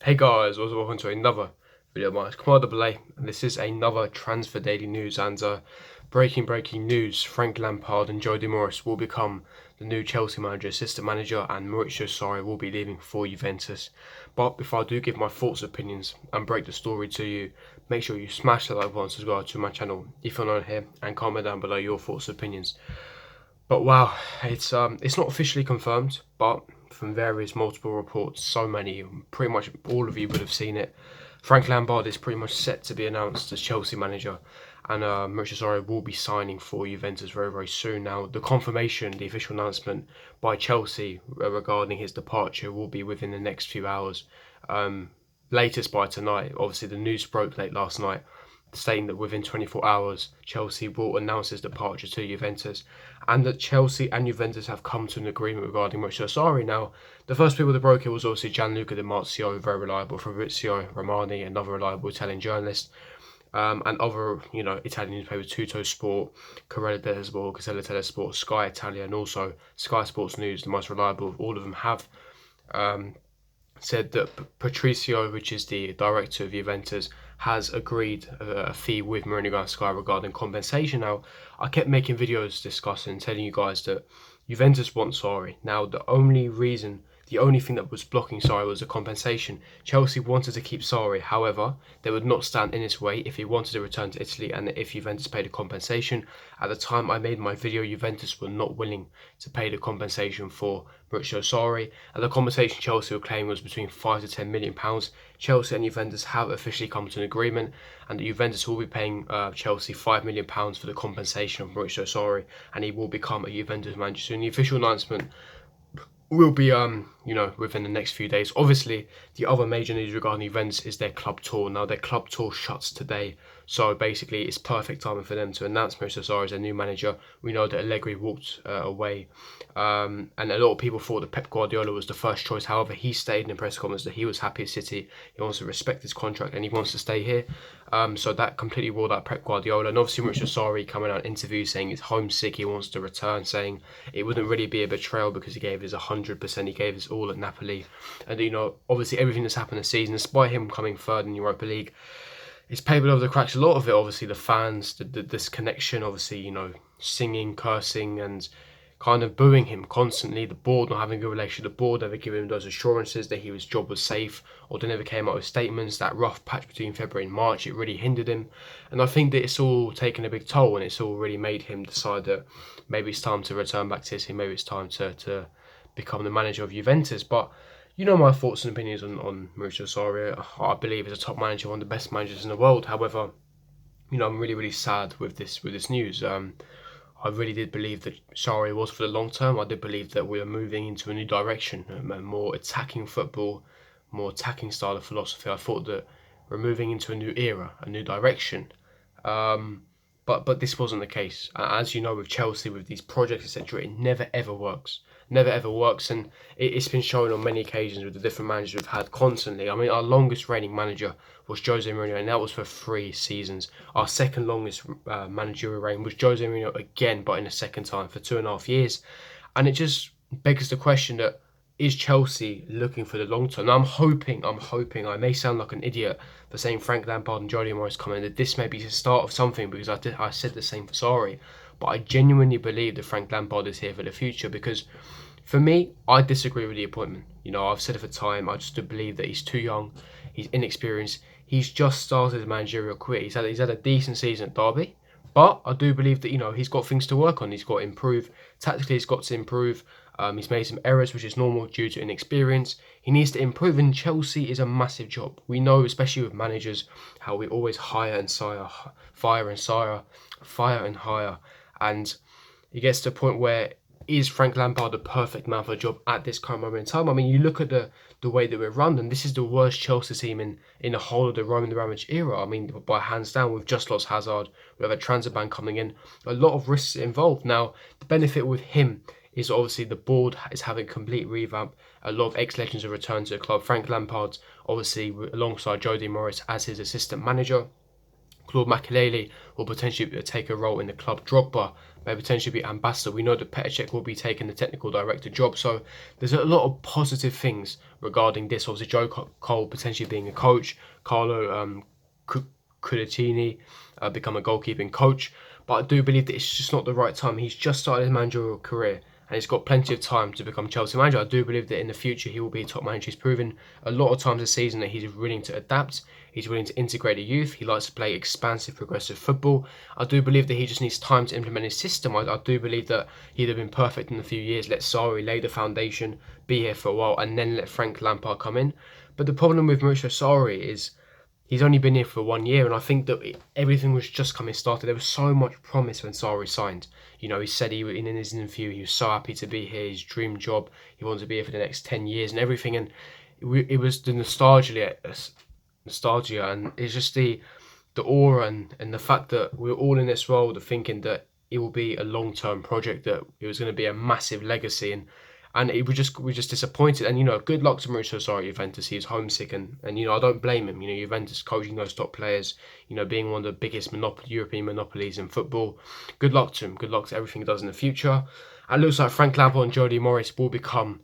Hey guys, welcome to another video of mine. It's Commander Belay, and this is another Transfer Daily News. And breaking news: Frank Lampard and Morris will become the new Chelsea manager, assistant manager, and Maurizio Sarri will be leaving for Juventus. But before I do give my thoughts, opinions, and break the story to you, make sure you smash the like button, subscribe to my channel if you're not here, and comment down below your thoughts, opinions. But wow, it's not officially confirmed, but from various multiple reports, so many, pretty much all of you would have seen it. Frank Lampard is pretty much set to be announced as Chelsea manager, and Maurizio Sarri will be signing for Juventus very soon. Now, the confirmation, the official announcement by Chelsea regarding his departure will be within the next few hours, latest by tonight. Obviously, the news broke late last night, stating that within 24 hours, Chelsea will announce his departure to Juventus, and that Chelsea and Juventus have come to an agreement regarding Maurizio Sarri. Now, the first people that broke it was obviously Gianluca Di Marzio, very reliable, Fabrizio Romani, another reliable Italian journalist, and other, Italian newspapers, Tutto Sport, Corriere dello Sport, Gazzetta dello Sport, Sky Italia, and also Sky Sports News, the most reliable of all of them, have said that Patricio, which is the director of Juventus, has agreed a fee with Mourinho and Sky regarding compensation. Now, I kept making videos discussing, telling you guys that Juventus wants Sarri. Now, the only thing that was blocking Sarri was the compensation. Chelsea wanted to keep Sarri, however, they would not stand in his way if he wanted to return to Italy and if Juventus paid a compensation. At the time I made my video, Juventus were not willing to pay the compensation for Maurizio Sarri, and the compensation Chelsea were claiming was between £5 to £10 million. Chelsea and Juventus have officially come to an agreement, and Juventus will be paying Chelsea £5 million for the compensation of Maurizio Sarri, and he will become a Juventus manager soon. The official announcement will be within the next few days. Obviously, the other major news regarding events is their club tour. Now, their club tour shuts today, so basically it's perfect timing for them to announce Maurizio Sarri as their new manager. We know that Allegri walked away, and a lot of people thought that Pep Guardiola was the first choice. However, he stated in the press conference that he was happy at City, he wants to respect his contract, and he wants to stay here. So that completely ruled out Pep Guardiola. And obviously Maurizio Sarri coming out in interviews saying he's homesick, he wants to return, saying it wouldn't really be a betrayal because he gave his 100%, he gave his all at Napoli. And obviously everything that's happened this season, despite him coming third in the Europa League, it's papered over the cracks. A lot of it, obviously, the fans, the disconnection, obviously, singing, cursing, and kind of booing him constantly. The board not having a good relationship. The board never giving him those assurances that his job was safe, or they never came out with statements. That rough patch between February and March, it really hindered him. And I think that it's all taken a big toll, and it's all really made him decide that maybe it's time to return back to Italy. Maybe it's time to become the manager of Juventus. But you know my thoughts and opinions on Maurizio Sarri. I believe he's a top manager, one of the best managers in the world. However, I'm really sad with this news. I really did believe that Sarri was for the long term. I did believe that we are moving into a new direction, a more attacking football, more attacking style of philosophy. I thought that we're moving into a new era, a new direction. But this wasn't the case. As you know, with Chelsea, with these projects, etc., it never ever works. Never ever works, and it's been shown on many occasions with the different managers we've had constantly. I mean, our longest reigning manager was Jose Mourinho, and that was for 3 seasons. Our second longest managerial reign was Jose Mourinho again, but in a second time for 2.5 years. And it just begs the question that is Chelsea looking for the long term? Now, I'm hoping, I may sound like an idiot for saying Frank Lampard and Jody Morris coming, that this may be the start of something, because I said the same for Sarri. But I genuinely believe that Frank Lampard is here for the future, because for me, I disagree with the appointment. I've said it for time, I just do believe that he's too young, he's inexperienced, he's just started his managerial career, he's had a decent season at Derby, but I do believe that, he's got things to work on, he's got to improve, tactically he's got to improve, he's made some errors, which is normal due to inexperience. He needs to improve, and Chelsea is a massive job. We know, especially with managers, how we always hire and hire, and it gets to a point where, is Frank Lampard the perfect man for the job at this current moment in time? I mean, you look at the way that we're run, and this is the worst Chelsea team in the whole of the Roman Abramovich era. I mean, by hands down, we've just lost Hazard, we have a transfer ban coming in, a lot of risks involved. Now, the benefit with him is obviously the board is having a complete revamp. A lot of ex-legends have returned to the club. Frank Lampard, obviously, alongside Jody Morris as his assistant manager. Claude Makelele will potentially take a role in the club. Drogba may potentially be ambassador. We know that Petr Cech will be taking the technical director job. So there's a lot of positive things regarding this. Obviously, Joe Cole potentially being a coach, Carlo Cudetini become a goalkeeping coach. But I do believe that it's just not the right time. He's just started his managerial career, and he's got plenty of time to become Chelsea manager. I do believe that in the future he will be a top manager. He's proven a lot of times this season that he's willing to adapt. He's willing to integrate the youth. He likes to play expansive, progressive football. I do believe that he just needs time to implement his system. I do believe that he'd have been perfect in a few years. Let Sarri lay the foundation, be here for a while, and then let Frank Lampard come in. But the problem with Mauricio Sarri is he's only been here for 1 year, and I think that everything was just coming started. There was so much promise when Sarri signed. You know, he said in his interview he was so happy to be here, his dream job. He wanted to be here for the next 10 years and everything. And it was the nostalgia, and it's just the aura and the fact that we're all in this world of thinking that it will be a long-term project, that it was going to be a massive legacy, and we're just disappointed. And, you know, good luck to Mauricio Sarri, Juventus. He is homesick, and you know, I don't blame him. You know, Juventus coaching those top players, you know, being one of the biggest European monopolies in football. Good luck to him. Good luck to everything he does in the future. And it looks like Frank Lampard and Jody Morris will become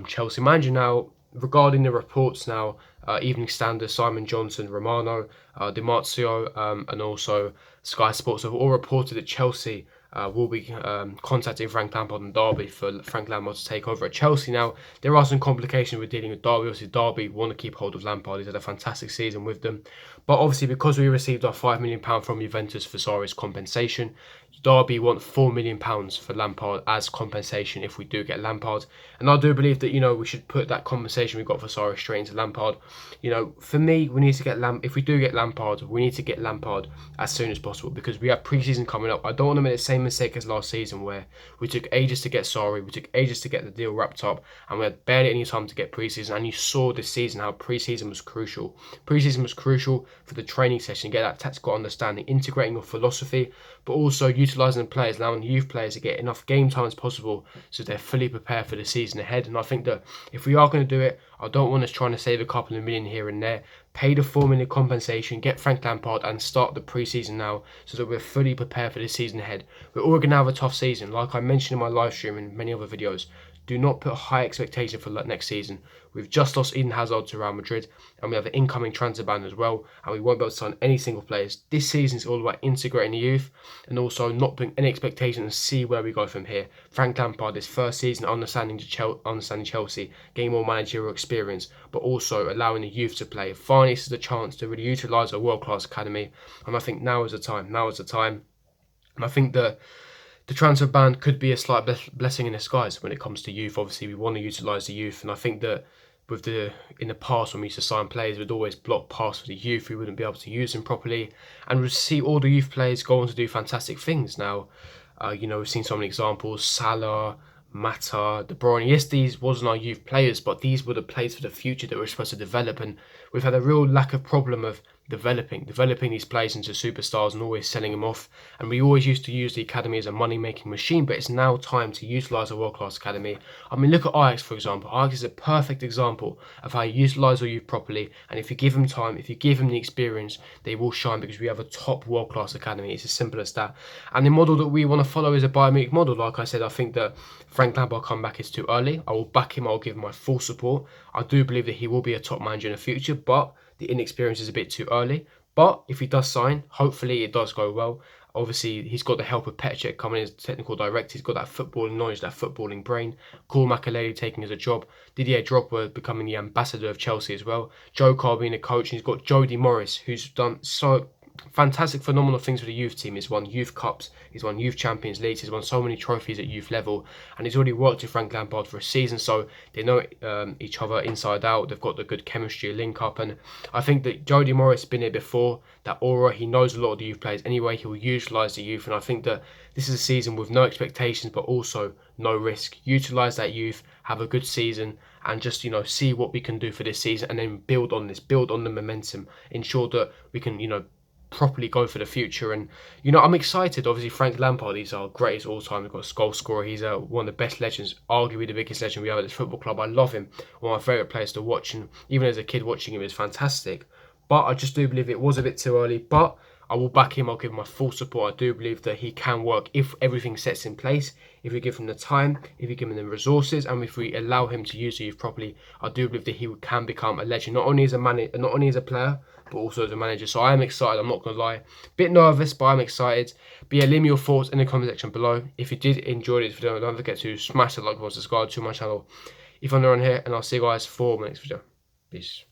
Chelsea manager now. Regarding the reports now, Evening Standard, Simon Johnson, Romano, Di Marzio, and also Sky Sports have all reported that Chelsea will be contacting Frank Lampard and Derby for Frank Lampard to take over at Chelsea. Now, there are some complications with dealing with Derby. Obviously, Derby want to keep hold of Lampard. He's had a fantastic season with them. But obviously, because we received our £5 million from Juventus for Sarri's compensation, Derby want £4 million for Lampard as compensation if we do get Lampard. And I do believe that, you know, we should put that compensation we got for Sarri straight into Lampard. You know, for me, we need to get if we do get Lampard, we need to get Lampard as soon as possible, because we have pre-season coming up. I don't want to make the same mistake as last season where we took ages to get Sarri, we took ages to get the deal wrapped up, and we had barely any time to get pre-season. And you saw this season how pre-season was crucial. Pre-season was crucial for the training session, get that tactical understanding, integrating your philosophy, but also utilising the players, allowing youth players to get enough game time as possible so they're fully prepared for the season ahead. And I think that if we are going to do it, I don't want us trying to save a couple of million here and there. Pay the £4 million compensation, get Frank Lampard, and start the pre-season now so that we're fully prepared for the season ahead. We're all going to have a tough season. Like I mentioned in my live stream and many other videos, do not put high expectation for next season. We've just lost Eden Hazard to Real Madrid, and we have an incoming transfer ban as well, and we won't be able to sign any single players. This season is all about integrating the youth and also not putting any expectations and see where we go from here. Frank Lampard, his first season, understanding Chelsea, getting more managerial experience, but also allowing the youth to play. Finally, this is the chance to really utilise a world-class academy, and I think now is the time. Now is the time, and I think that the transfer ban could be a slight blessing in disguise when it comes to youth. Obviously, we want to utilise the youth, and I think that in the past when we used to sign players, we'd always block pass for the youth. We wouldn't be able to use them properly, and we'd see all the youth players go on to do fantastic things. Now, you know, we've seen so many examples: Salah, Mata, De Bruyne. Yes, these wasn't our youth players, but these were the players for the future that we're supposed to develop, and we've had a real lack of problem of developing these players into superstars and always selling them off. And we always used to use the academy as a money-making machine, but it's now time to utilise a world-class academy. I mean, look at Ajax, for example. Ajax is a perfect example of how you utilise your youth properly, and if you give them time, if you give them the experience, they will shine, because we have a top world-class academy. It's as simple as that. And the model that we want to follow is a Bayern Munich model. Like I said, I think that Frank Lampard comeback is too early. I will back him. I will give him my full support. I do believe that he will be a top manager in the future, but the inexperience is a bit too early. But if he does sign, hopefully it does go well. Obviously, he's got the help of Petr Cech coming in as technical director. He's got that footballing knowledge, that footballing brain. Claude Makelele taking as a job. Didier Drogba becoming the ambassador of Chelsea as well. Joe Cole being a coach. And he's got Jody Morris, who's done so fantastic, phenomenal things for the youth team. He's won youth cups, he's won youth Champions Leagues, he's won so many trophies at youth level, and he's already worked with Frank Lampard for a season, so they know each other inside out. They've got the good chemistry, link up, and I think that Jody Morris has been here before. That aura, he knows a lot of the youth players anyway. He'll utilise the youth, and I think that this is a season with no expectations but also no risk. Utilise that youth, have a good season, and just, you know, see what we can do for this season, and then build on this, build on the momentum, ensure that we can, you know, properly go for the future. And, you know, I'm excited. Obviously, Frank Lampard, he's our greatest all-time goal scorer. He's one of the best legends, arguably the biggest legend we have at this football club. I love him, one of my favourite players to watch, and even as a kid watching him is fantastic. But I just do believe it was a bit too early. But I will back him. I'll give him my full support. I do believe that he can work if everything sets in place, if we give him the time, if we give him the resources, and if we allow him to use the youth properly. I do believe that he can become a legend, not only as a not only as a player, but also as a manager. So I am excited. I'm not gonna lie, bit nervous, but I'm excited. But yeah, leave me your thoughts in the comment section below. If you did enjoy this video, don't forget to smash the like button, subscribe to my channel if you're new on here, and I'll see you guys for my next video. Peace.